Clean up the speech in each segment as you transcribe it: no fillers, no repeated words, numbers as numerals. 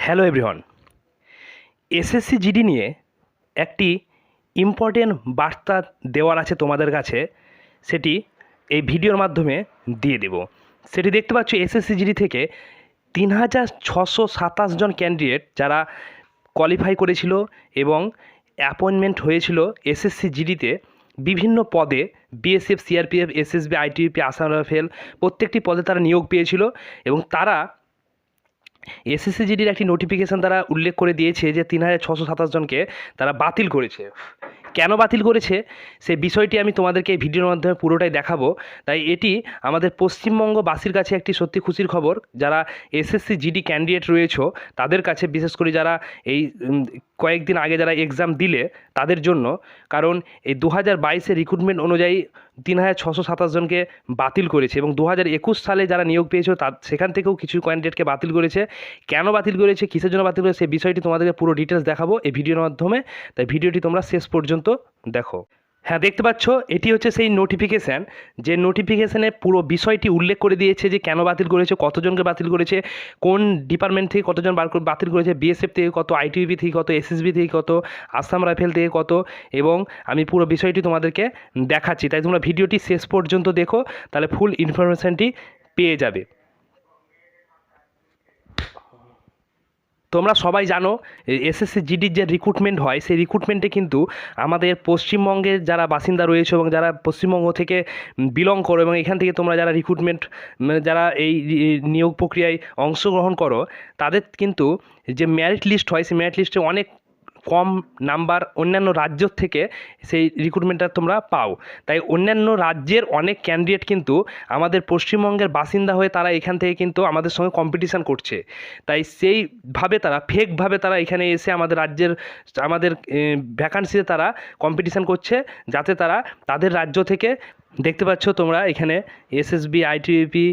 Hello everyone. SSC GD নিয়ে একটি important বার্তা দেওয়ার আছে তোমাদের কাছে, সেটি এই ভিডিওর মাধ্যমে দিয়ে দেব। সেটি দেখতে পাচ্ছ এসএসসি জিডি থেকে 3627 জন ক্যান্ডিডেট যারা কোয়ালিফাই করেছিল এবং অ্যাপয়েন্টমেন্ট হয়েছিল এসএসসি জিডিতে বিভিন্ন পদে, BSF, CRPF, SSB, ITBP, Assam rifle, প্রত্যেকটি পদে তারা নিয়োগ পেয়েছিল এবং তারা এসএসসি জিডির একটি নোটিফিকেশান তারা উল্লেখ করে দিয়েছে যে 3627 জনকে তারা বাতিল করেছে। কেন বাতিল করেছে সেই বিষয়টি আমি তোমাদেরকে এই ভিডিওর মাধ্যমে পুরোটাই দেখাবো। তাই এটি আমাদের পশ্চিমবঙ্গবাসীর কাছে একটি সত্যি খুশির খবর, যারা এসএসসি জিডি ক্যান্ডিডেট রয়েছে তাদের কাছে, বিশেষ করে যারা এই কয়েকদিন আগে যারা এক্সাম দিলে তাদের জন্য। কারণ এই 2022 রিক্রুটমেন্ট অনুযায়ী 3627 জনকে বাতিল করেছে এবং 2021 সালে যারা নিয়োগ পেয়েছিল সেখান থেকেও কিছু ক্যান্ডিডেটকে বাতিল করেছে। কেন বাতিল করেছে, কিসের জন্য বাতিল করেছে, সেই বিষয়টি তোমাদেরকে পুরো ডিটেলস দেখাবো এই ভিডিওর মাধ্যমে। তাই ভিডিওটি তোমরা শেষ পর্যন্ত দেখো। হ্যাঁ, দেখতে পাচ্ছ এটি হচ্ছে সেই নোটিফিকেশান, যে নোটিফিকেশানে পুরো বিষয়টি উল্লেখ করে দিয়েছে যে কেন বাতিল করেছে, কতজনকে বাতিল করেছে, কোন ডিপার্টমেন্ট থেকে কতজন বাতিল করেছে, বিএসএফ থেকে কত, আইটিবিপি থেকে কত, এসএসবি থেকে কত, আসাম রাইফেল থেকে কত, এবং আমি পুরো বিষয়টি তোমাদেরকে দেখাচ্ছি। তাই তোমরা ভিডিওটি শেষ পর্যন্ত দেখো, তাহলে ফুল ইনফরমেশানটি পেয়ে যাবে। তোমরা সবাই জানো এসএসসি জিডির যে রিক্রুটমেন্ট হয় সেই রিক্রুটমেন্টে কিন্তু আমাদের পশ্চিমবঙ্গের যারা বাসিন্দা রয়েছে এবং যারা পশ্চিমবঙ্গ থেকে বিলং করো এবং এখান থেকে তোমরা যারা রিক্রুটমেন্ট যারা এই নিয়োগ প্রক্রিয়ায় অংশগ্রহণ করো, তাদের কিন্তু যে মেরিট লিস্ট হয় সেই মেরিট লিস্টে অনেক কম নাম্বার অন্যান্য রাজ্য থেকে সেই রিক্রুটমেন্টটা তোমরা পাও। তাই অন্যান্য রাজ্যের অনেক ক্যান্ডিডেট কিন্তু আমাদের পশ্চিমবঙ্গের বাসিন্দা হয়ে তারা এখান থেকে কিন্তু আমাদের সঙ্গে কম্পিটিশান করছে। তাই সেইভাবে তারা ফেকভাবে তারা এখানে এসে আমাদের রাজ্যের আমাদের ভ্যাকান্সিতে তারা কম্পিটিশান করছে, যাতে তারা তাদের রাজ্য থেকে, দেখতে পাচ্ছ তোমরা এখানে এসএসবি, আইটিবিপি,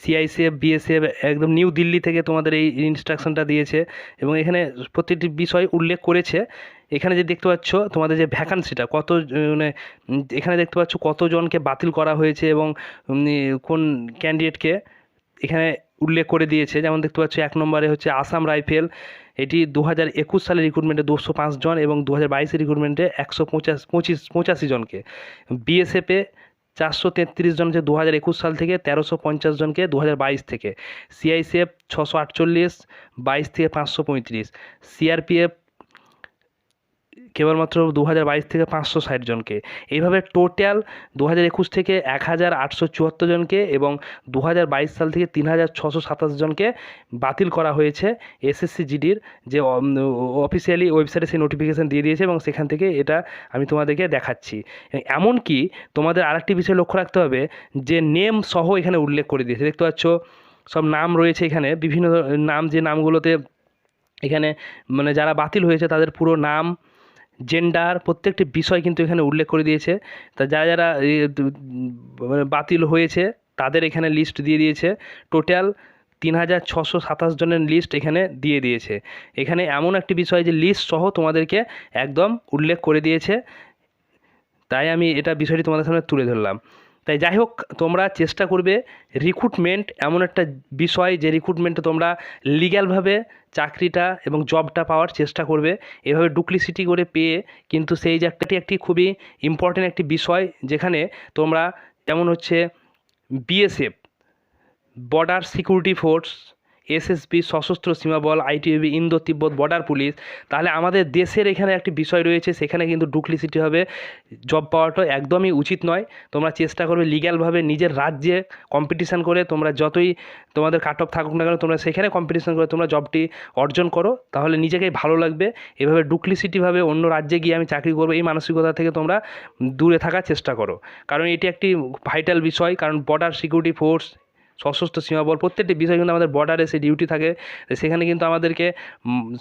সিআইসিএফ, বিএসএফ একদম নিউ দিল্লি থেকে তোমাদের এই ইনস্ট্রাকশনটা দিয়েছে এবং এখানে প্রতিটি বিষয় উল্লেখ করেছে। এখানে যে দেখতে পাচ্ছ তোমাদের যে ভ্যাকান্সিটা কত, মানে এখানে দেখতে পাচ্ছ কতজনকে বাতিল করা হয়েছে এবং কোন ক্যান্ডিডেটকে এখানে উল্লেখ করে দিয়েছে। যেমন দেখতে পাচ্ছ 1 নম্বরে হচ্ছে আসাম রাইফেল, এটি 2021 সালের রিক্রুটমেন্টে 205 জন এবং 2022 রিক্রুটমেন্টে 185 জনকে। বিএসএফে 433 জন, যে 2021 সাল থেকে, 1350 জনকে 2022 থেকে। সিআইসিএফ 648, 22 থেকে 535। সিআরপিএফ কেবলমাত্র 2022 থেকে 560 জনকে। এইভাবে টোটাল 2021 থেকে 1874 জনকে এবং 2022 সাল থেকে 3627 জনকে বাতিল করা হয়েছে। এসএসসি জিডির যে অফিসিয়ালি ওয়েবসাইটে সেই নোটিফিকেশান দিয়ে দিয়েছে এবং সেখান থেকে এটা আমি তোমাদেরকে দেখাচ্ছি। এমনকি তোমাদের আরেকটি বিষয় লক্ষ্য রাখতে হবে যে নেম সহ এখানে উল্লেখ করে দিয়েছে। দেখতে পাচ্ছ সব নাম রয়েছে এখানে, বিভিন্ন নাম, যে নামগুলোতে এখানে মানে যারা বাতিল হয়েছে তাদের পুরো নাম, জেন্ডার, প্রত্যেকটি বিষয় কিন্তু এখানে উল্লেখ করে দিয়েছে। তা যারা যারা মানে বাতিল হয়েছে তাদের এখানে লিস্ট দিয়ে দিয়েছে। টোটাল 3627 জনের লিস্ট এখানে দিয়ে দিয়েছে। এখানে এমন একটি বিষয় যে লিস্ট সহ তোমাদেরকে একদম উল্লেখ করে দিয়েছে, তাই আমি এটা বিষয়টি তোমাদের সামনে তুলে ধরলাম। তাই যাই হোক, তোমরা চেষ্টা করবে, রিক্রুটমেন্ট এমন একটা বিষয় যে রিক্রুটমেন্টে তোমরা লিগ্যালভাবে চাকরিটা এবং জবটা পাওয়ার চেষ্টা করবে। এভাবে ডুপ্লিসিটি করে পেয়ে কিন্তু সেই যে একটি খুবই ইম্পর্টেন্ট একটি বিষয়, যেখানে তোমরা যেমন হচ্ছে BSF, border security force, SSB সশস্ত্র সীমাবল, আইটিবিপি ইন্দো তিব্বত বর্ডার পুলিশ, তাহলে আমাদের দেশের এখানে একটি বিষয় রয়েছে, সেখানে কিন্তু ডুপ্লিসিটি হবে, জব পাওয়াটা একদমই উচিত নয়। তোমরা চেষ্টা করবে লিগ্যালভাবে নিজের রাজ্যে কম্পিটিশান করে, তোমরা যতই তোমাদের কাট অফ থাকুক না কেন তোমরা সেখানে কম্পিটিশান করে তোমরা জবটি অর্জন করো, তাহলে নিজেকেই ভালো লাগবে। এভাবে ডুপ্লিসিটিভাবে অন্য রাজ্যে গিয়ে আমি চাকরি করবো এই মানসিকতা থেকে তোমরা দূরে থাকার চেষ্টা করো, কারণ এটি একটি ভাইটাল বিষয়। কারণ বর্ডার সিকিউরিটি ফোর্স, সশস্ত্র সীমাবল, প্রত্যেকটি বিষয় কিন্তু আমাদের বর্ডারে সেই ডিউটি থাকে, সেখানে কিন্তু আমাদেরকে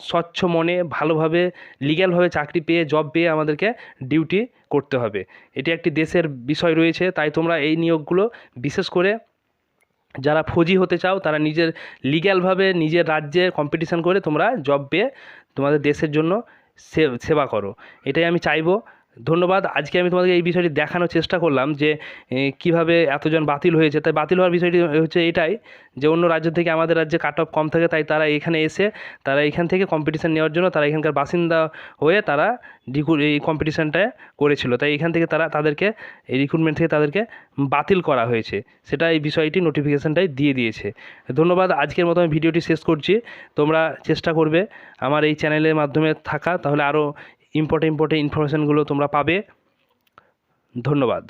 স্বচ্ছ মনে ভালোভাবে লিগ্যালভাবে চাকরি পেয়ে, জব পেয়ে আমাদেরকে ডিউটি করতে হবে। এটি একটি দেশের বিষয় রয়েছে। তাই তোমরা এই নিয়োগগুলো বিশেষ করে যারা ফৌজি হতে চাও তারা নিজের লিগ্যালভাবে নিজের রাজ্যে কম্পিটিশান করে তোমরা জব পেয়ে তোমাদের দেশের জন্য সেবা করো, এটাই আমি চাইবো। ধন্যবাদ। আজকে আমি তোমাদেরকে এই বিষয়টি দেখানোর চেষ্টা করলাম যে কীভাবে এতজন বাতিল হয়েছে। তাই বাতিল হওয়ার বিষয়টি হচ্ছে এটাই যে অন্য রাজ্য থেকে আমাদের রাজ্যে কাট অফ কম থাকে, তাই তারা এখানে এসে তারা এখান থেকে কম্পিটিশান নেওয়ার জন্য তারা এখানকার বাসিন্দা হয়ে তারা এই কম্পিটিশানটা করেছিল। তাই এখান থেকে তারা তাদেরকে এই রিক্রুটমেন্ট থেকে তাদেরকে বাতিল করা হয়েছে, সেটা এই বিষয়টি নোটিফিকেশানটাই দিয়ে দিয়েছে। ধন্যবাদ। আজকের মতো আমি ভিডিওটি শেষ করছি। তোমরা চেষ্টা করবে আমার এই চ্যানেলের মাধ্যমে থাকা, তাহলে আরও ইম্পর্টেন্ট ইনফরমেশানগুলো তোমরা পাবে। ধন্যবাদ।